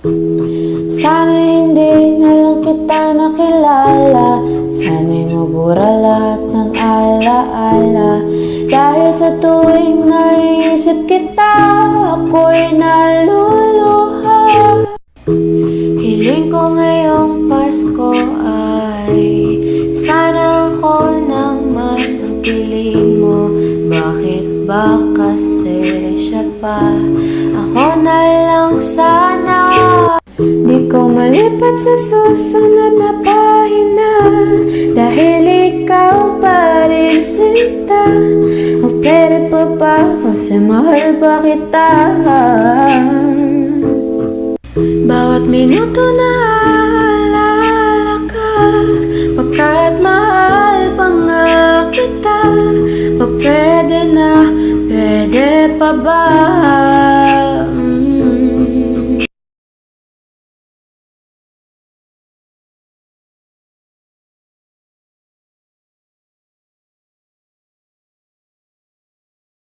Sana hindi na lang kita nakilala, sana'y mabura lahat ng alaala. Dahil sa tuwing naiisip kita, ako'y naluluha. Hiling ko ngayong Pasko ay sana ako naman ang piliin mo. Bakit ba kasi siya pa? Ako na lang sana. Di ko malipat sa susunod na pahina, dahil ikaw pa rin sinta. O pwede pa ba kasi mahal pa kita.